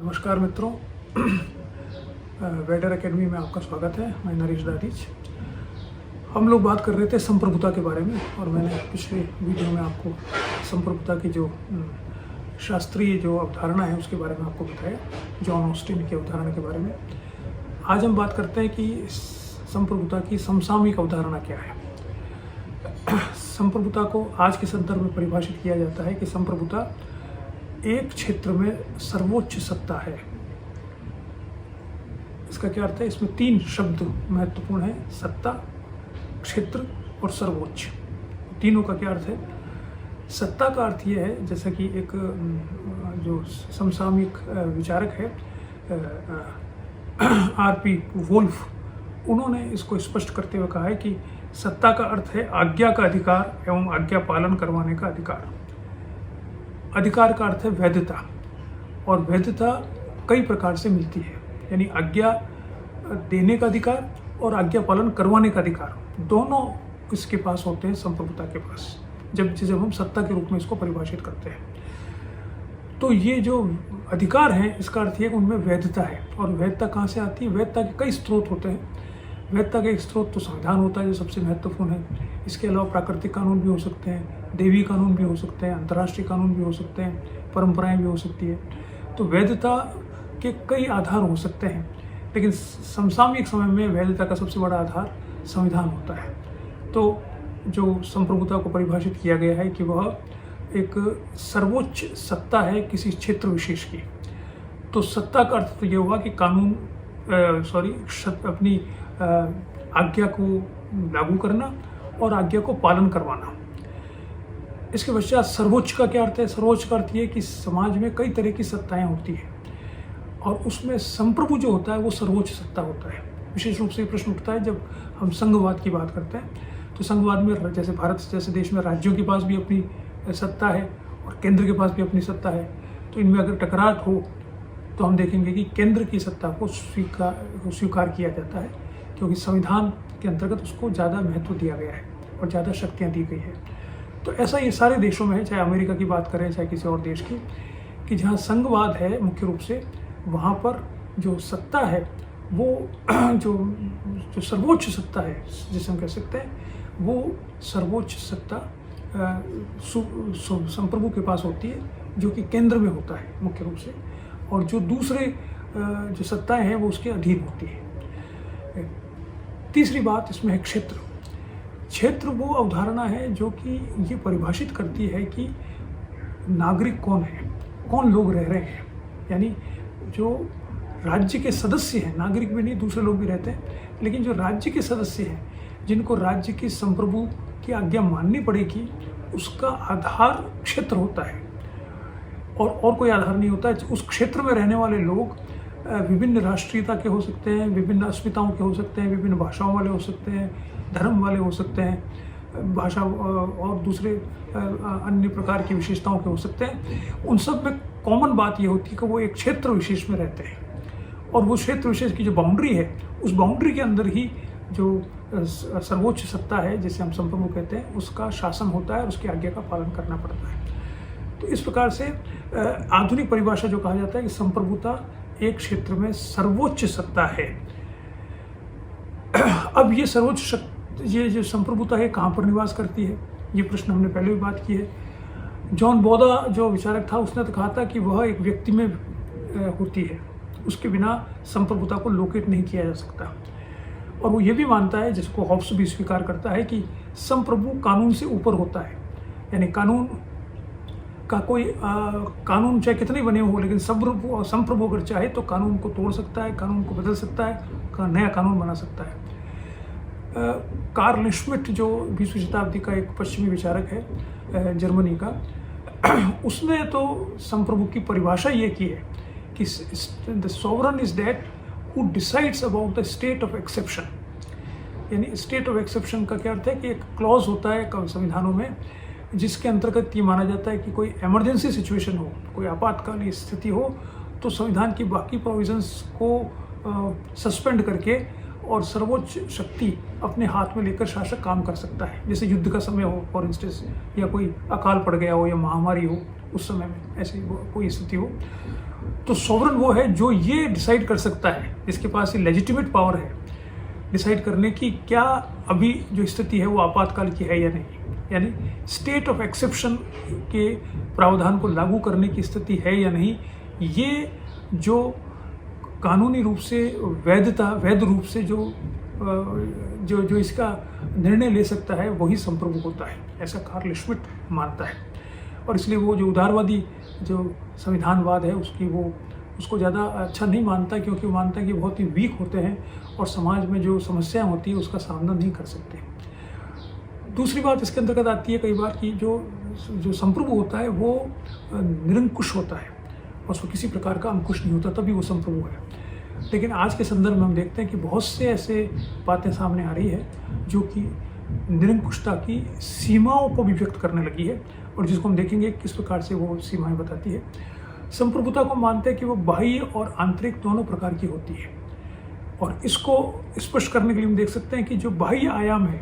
नमस्कार मित्रों, Vader academy में आपका स्वागत है। मैं नरेश दादीज। हम लोग बात कर रहे थे संप्रभुता के बारे में और मैंने पिछले वीडियो में आपको संप्रभुता की जो शास्त्रीय जो अवधारणा है उसके बारे में आपको बताया, जॉन ऑस्टिन की अवधारणा के बारे में। आज हम बात करते हैं कि संप्रभुता की समसामयिक अवधारणा क्या है। संप्रभुता को आज के संदर्भ में परिभाषित किया जाता है कि संप्रभुता एक क्षेत्र में सर्वोच्च सत्ता है। इसका क्या अर्थ है? इसमें तीन शब्द महत्वपूर्ण हैं: सत्ता, क्षेत्र और सर्वोच्च। तीनों का क्या अर्थ है? सत्ता का अर्थ यह है, जैसा कि एक जो समसामयिक विचारक है आर.पी. वुल्फ, उन्होंने इसको स्पष्ट करते हुए कहा है कि सत्ता का अर्थ है आज्ञा का अधिकार एवं आज्ञा पालन करवाने का अधिकार। अधिकार का अर्थ है वैधता, और वैधता कई प्रकार से मिलती है, यानी आज्ञा देने का अधिकार और आज्ञा पालन करवाने का अधिकार, दोनों इसके पास होते हैं संप्रभुता के पास, जब हम सत्ता के रूप में इसको परिभाषित करते हैं। तो ये जो अधिकार हैं, इसका अर्थ है कि उनमें वैधता है। और वैधता कहाँ से आती है? वैधता के कई स्रोत होते हैं। वैधता का एक स्रोत तो संविधान होता है, जो सबसे महत्वपूर्ण है। इसके अलावा प्राकृतिक कानून भी हो सकते हैं, दैवीय कानून भी हो सकते हैं, अंतर्राष्ट्रीय कानून भी हो सकते हैं, परंपराएं भी हो सकती है। तो वैधता के कई आधार हो सकते हैं, लेकिन समसामयिक समय में वैधता का सबसे बड़ा आधार संविधान होता है। तो जो संप्रभुता को परिभाषित किया गया है कि वह एक सर्वोच्च सत्ता है किसी क्षेत्र विशेष की। तो सत्ता का अर्थ तो ये हुआ कि कानून अपनी आज्ञा को लागू करना और आज्ञा को पालन करवाना। इसके पश्चात सर्वोच्च का क्या अर्थ है? सर्वोच्च का अर्थ ये कि समाज में कई तरह की सत्ताएं होती हैं और उसमें संप्रभु जो होता है वो सर्वोच्च सत्ता होता है। विशेष रूप से ये प्रश्न उठता है जब हम संघवाद की बात करते हैं। तो संघवाद में जैसे भारत जैसे देश में राज्यों के पास भी अपनी सत्ता है और केंद्र के पास भी अपनी सत्ता है। तो इनमें अगर टकराव हो तो हम देखेंगे कि केंद्र की सत्ता को स्वीकार किया जाता है, क्योंकि संविधान के अंतर्गत उसको ज़्यादा महत्व दिया गया है और ज़्यादा शक्तियाँ दी गई है। तो ऐसा ये सारे देशों में है, चाहे अमेरिका की बात करें चाहे किसी और देश की, कि जहाँ संघवाद है मुख्य रूप से, वहाँ पर जो सत्ता है वो जो सर्वोच्च सत्ता है जिसे हम कह सकते हैं, वो सर्वोच्च सत्ता संप्रभु के पास होती है, जो कि केंद्र में होता है मुख्य रूप से, और जो दूसरे जो सत्ताएं हैं वो उसके अधीन होती है। तीसरी बात इसमें है क्षेत्र। क्षेत्र वो अवधारणा है जो कि ये परिभाषित करती है कि नागरिक कौन है, कौन लोग रह रहे हैं। यानी जो राज्य के सदस्य हैं, नागरिक भी नहीं, दूसरे लोग भी रहते हैं, लेकिन जो राज्य के सदस्य हैं, जिनको राज्य की संप्रभु की आज्ञा माननी पड़ेगी, उसका आधार क्षेत्र होता है और कोई आधार नहीं होता है। उस क्षेत्र में रहने वाले लोग विभिन्न राष्ट्रीयता के हो सकते हैं, विभिन्न अस्मिताओं के हो सकते हैं, विभिन्न भाषाओं वाले हो सकते हैं, धर्म वाले हो सकते हैं, भाषा और दूसरे अन्य प्रकार की विशेषताओं के हो सकते हैं। उन सब में कॉमन बात ये होती है कि वो एक क्षेत्र विशेष में रहते हैं, और वो क्षेत्र विशेष की जो बाउंड्री है, उस बाउंड्री के अंदर ही जो सर्वोच्च सत्ता है जिसे हम संप्रभु कहते हैं, उसका शासन होता है और उसकी आज्ञा का पालन करना पड़ता है। तो इस प्रकार से आधुनिक परिभाषा जो कहा जाता है कि संप्रभुता एक क्षेत्र में सर्वोच्च सत्ता है। अब ये ये जो संप्रभुता है कहाँ पर निवास करती है, ये प्रश्न हमने पहले भी बात की है। जॉन बोधा जो विचारक था, उसने तो कहा था कि वह एक व्यक्ति में होती है, उसके बिना संप्रभुता को लोकेट नहीं किया जा सकता। और वो ये भी मानता है, जिसको हॉब्स भी स्वीकार करता है, कि संप्रभु कानून से ऊपर होता है। यानी कानून का कोई कानून चाहे कितने बने हो, लेकिन संप्रभु अगर चाहे तो कानून को तोड़ सकता है, कानून को बदल सकता है, नया कानून बना सकता है। कार्ल श्मिट जो 20वीं शताब्दी का एक पश्चिमी विचारक है जर्मनी का, उसने तो संप्रभु की परिभाषा ये की है कि the sovereign is that who decides about the state of exception. यानी स्टेट ऑफ एक्सेप्शन का क्या अर्थ है कि एक क्लॉज होता है संविधानों में, जिसके अंतर्गत ये माना जाता है कि कोई इमरजेंसी सिचुएशन हो, कोई आपातकालीन स्थिति हो, तो संविधान की बाकी प्रोविजंस को सस्पेंड करके और सर्वोच्च शक्ति अपने हाथ में लेकर शासक काम कर सकता है। जैसे युद्ध का समय हो फॉर इंस्टेंस, या कोई अकाल पड़ गया हो या महामारी हो, उस समय में ऐसी कोई स्थिति हो, तो सॉवरन वो है जो ये डिसाइड कर सकता है, जिसके पास ये लेजिटिमेट पावर है डिसाइड करने की क्या अभी जो स्थिति है वो आपातकाल की है या नहीं, यानी स्टेट ऑफ एक्सेप्शन के प्रावधान को लागू करने की स्थिति है या नहीं। ये जो कानूनी रूप से वैध रूप से जो इसका निर्णय ले सकता है वही संप्रभु होता है, ऐसा कार्ल श्मिट मानता है। और इसलिए वो जो उदारवादी जो संविधानवाद है उसको ज़्यादा अच्छा नहीं मानता, क्योंकि वो मानता है कि बहुत ही वीक होते हैं और समाज में जो समस्याएं होती है उसका सामना नहीं कर सकते। दूसरी बात इसके अंतर्गत आती है कई बार कि जो संप्रभु होता है वो निरंकुश होता है और उसको किसी प्रकार का अंकुश नहीं होता, तभी वो संप्रभु है। लेकिन आज के संदर्भ में हम देखते हैं कि बहुत से ऐसे बातें सामने आ रही है जो कि निरंकुशता की सीमाओं को भी व्यक्त करने लगी है, और जिसको हम देखेंगे किस प्रकार से वो सीमाएं बताती है। संप्रभुता को मानते हैं कि वो बाह्य और आंतरिक दोनों प्रकार की होती है, और इसको स्पष्ट करने के लिए हम देख सकते हैं कि जो बाह्य आयाम है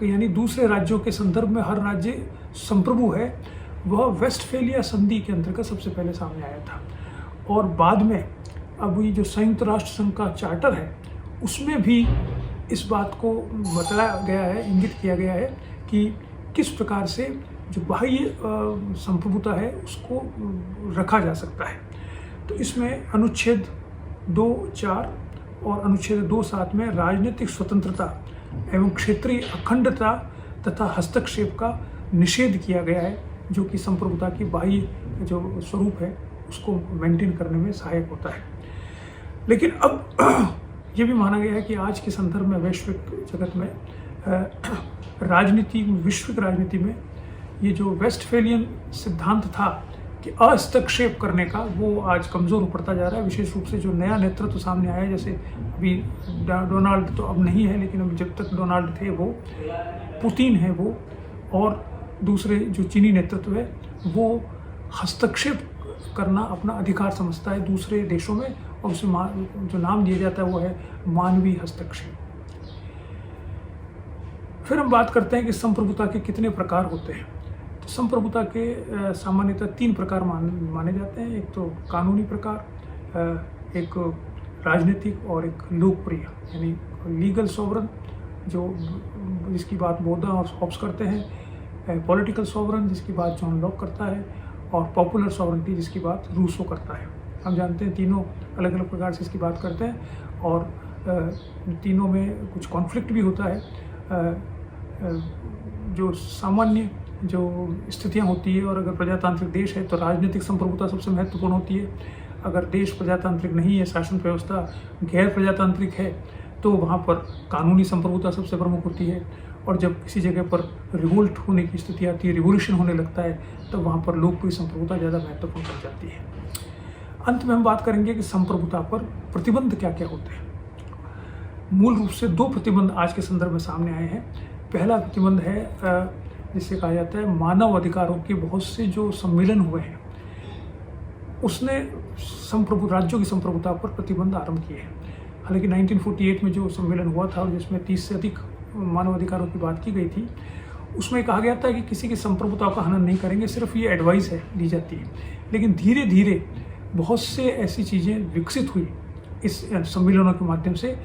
कि यानी दूसरे राज्यों के संदर्भ में हर राज्य संप्रभु है, वह वेस्टफेलिया संधि के अंतर्गत सबसे पहले सामने आया था। और बाद में अब ये जो संयुक्त राष्ट्र संघ का चार्टर है उसमें भी इस बात को बताया गया है, इंगित किया गया है कि किस प्रकार से जो बाह्य संप्रभुता है उसको रखा जा सकता है। तो इसमें अनुच्छेद 2.4 और अनुच्छेद 2.7 में राजनीतिक स्वतंत्रता एवं क्षेत्रीय अखंडता तथा हस्तक्षेप का निषेध किया गया है, जो कि संप्रभुता की बाह्य जो स्वरूप है उसको मेंटेन करने में सहायक होता है। लेकिन अब ये भी माना गया है कि आज के संदर्भ में वैश्विक जगत में वैश्विक राजनीति में ये जो वेस्टफेलियन सिद्धांत था कि हस्तक्षेप करने का, वो आज कमज़ोर पड़ता जा रहा है। विशेष रूप से जो नया नेतृत्व सामने आया है, जैसे अभी डोनाल्ड तो अब नहीं है, लेकिन अभी जब तक डोनाल्ड थे वो पुतिन है वो, और दूसरे जो चीनी नेतृत्व है वो हस्तक्षेप करना अपना अधिकार समझता है दूसरे देशों में, और उसे जो नाम दिया जाता है वो है मानवीय हस्तक्षेप। फिर हम बात करते हैं कि संप्रभुता के कितने प्रकार होते हैं। तो संप्रभुता के सामान्यतः 3 प्रकार माने जाते हैं। एक तो कानूनी प्रकार, एक राजनीतिक और एक लोकप्रिय, यानी लीगल सॉवरन जिसकी बात बोधा और हॉब्स करते हैं, पॉलिटिकल सॉवरन जिसकी बात जॉन लॉक करता है, और पॉपुलर सॉवरेंटी जिसकी बात रूसो करता है। हम जानते हैं तीनों अलग अलग प्रकार से इसकी बात करते हैं, और तीनों में कुछ कॉन्फ्लिक्ट भी होता है। जो सामान्य जो स्थितियां होती है, और अगर प्रजातांत्रिक देश है तो राजनीतिक संप्रभुता सबसे महत्वपूर्ण होती है। अगर देश प्रजातांत्रिक नहीं है, शासन व्यवस्था गैर प्रजातांत्रिक है, तो वहाँ पर कानूनी संप्रभुता सबसे प्रमुख होती है। और जब किसी जगह पर रिवोल्ट होने की स्थिति आती है, रिवोल्यूशन होने लगता है, तब वहाँ पर लोकप्रिय संप्रभुता ज़्यादा महत्वपूर्ण हो जाती है। अंत में हम बात करेंगे कि संप्रभुता पर प्रतिबंध क्या क्या होते हैं। मूल रूप से 2 प्रतिबंध आज के संदर्भ में सामने आए हैं। पहला प्रतिबंध है जिसे कहा जाता है मानव अधिकारों के बहुत से जो सम्मेलन हुए हैं, उसने राज्यों की संप्रभुता पर प्रतिबंध आरंभ किए हैं। हालांकि 1948 में जो सम्मेलन हुआ था और जिसमें 30 से अधिक मानव अधिकारों की बात की गई थी, उसमें कहा गया था कि किसी की संप्रभुता का हनन नहीं करेंगे, सिर्फ ये एडवाइस है दी जाती है। लेकिन धीरे धीरे बहुत से ऐसी चीज़ें विकसित हुई इस सम्मेलनों के माध्यम से,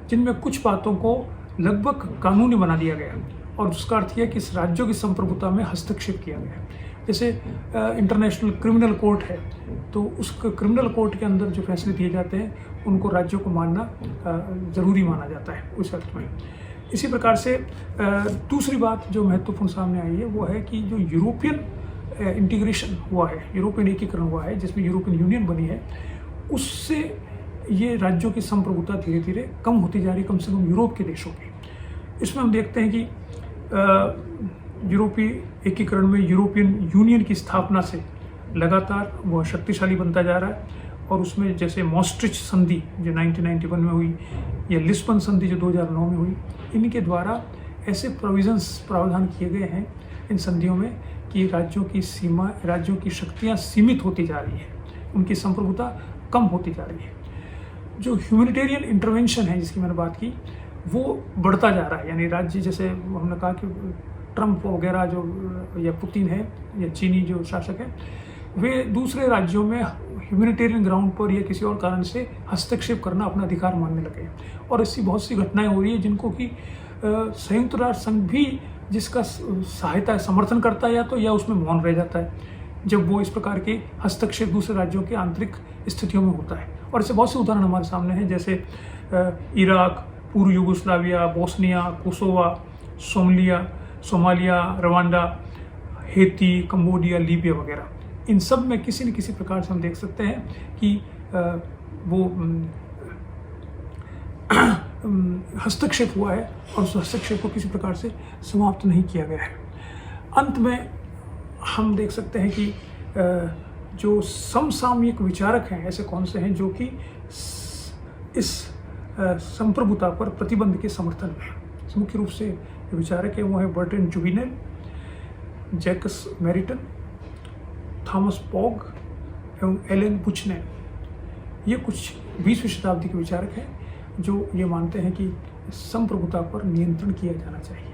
जिनमें कुछ बातों को लगभग कानूनी बना दिया गया, और उसका अर्थ यह कि इस राज्यों की संप्रभुता में हस्तक्षेप किया गया। जैसे इंटरनेशनल क्रिमिनल कोर्ट है, तो उस क्रिमिनल कोर्ट के अंदर जो फैसले दिए जाते हैं उनको राज्यों को मानना ज़रूरी माना जाता है उस अर्थ में। इसी प्रकार से दूसरी बात जो महत्वपूर्ण सामने आई है वो है कि जो यूरोपियन इंटीग्रेशन हुआ है, यूरोपियन एकीकरण हुआ है, जिसमें यूरोपियन यूनियन बनी है, उससे ये राज्यों की संप्रभुता धीरे धीरे कम होती जा रही, कम से कम यूरोप के देशों की। इसमें हम देखते हैं कि यूरोपीय एकीकरण में यूरोपियन यूनियन की स्थापना से लगातार वह शक्तिशाली बनता जा रहा है, और उसमें जैसे मॉस्ट्रिच संधि जो 1991 में हुई, या लिस्बन संधि जो 2009 में हुई, इनके द्वारा ऐसे प्रावधान किए गए हैं इन संधियों में कि राज्यों की शक्तियाँ सीमित होती जा रही है, उनकी संप्रभुता कम होती जा रही है। जो ह्यूमैनिटेरियन इंटरवेंशन है जिसकी मैंने बात की, वो बढ़ता जा रहा है। यानी राज्य, जैसे हमने कहा कि ट्रंप वगैरह जो, या पुतिन है, या चीनी जो शासक है, वे दूसरे राज्यों में ह्यूमैनिटेरियन ग्राउंड पर या किसी और कारण से हस्तक्षेप करना अपना अधिकार मानने लगे। और ऐसी बहुत सी घटनाएं हो रही है जिनको कि संयुक्त राष्ट्र संघ भी जिसका सहायता समर्थन करता है या उसमें मौन रह जाता है जब वो इस प्रकार के हस्तक्षेप दूसरे राज्यों के आंतरिक स्थितियों में होता है। और ऐसे बहुत से उदाहरण हमारे सामने हैं, जैसे इराक, पूर्व Yugoslavia, Bosnia, Kosovo, Somalia, Rwanda, Haiti, Cambodia, Libya वगैरह। इन सब में किसी न किसी प्रकार से हम देख सकते हैं कि वो हस्तक्षेप हुआ है और उस हस्तक्षेप को किसी प्रकार से समाप्त नहीं किया गया है। अंत में हम देख सकते हैं कि जो समसामयिक विचारक हैं, ऐसे कौन से हैं जो कि इस संप्रभुता पर प्रतिबंध के समर्थन में हैं। मुख्य रूप से जो विचारक हैं वो हैं बर्टन जुविनेल, जैकस मैरिटन, थॉमस पॉग एवं एलन बुचनेर। ये कुछ 20वीं शताब्दी के विचारक हैं जो ये मानते हैं कि संप्रभुता पर नियंत्रण किया जाना चाहिए।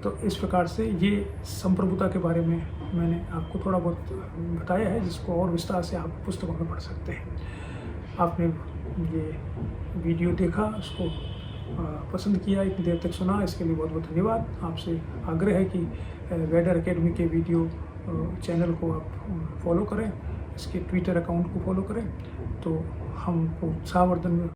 तो इस प्रकार से ये संप्रभुता के बारे में मैंने आपको थोड़ा बहुत बताया है, जिसको और विस्तार से आप पुस्तकों में पढ़ सकते हैं। आपने ये वीडियो देखा, उसको पसंद किया, इतनी देर तक सुना, इसके लिए बहुत बहुत धन्यवाद। आपसे आग्रह है कि वेडर एकेडमी के वीडियो चैनल को आप फॉलो करें, इसके ट्विटर अकाउंट को फॉलो करें, तो हमको उत्साहवर्धन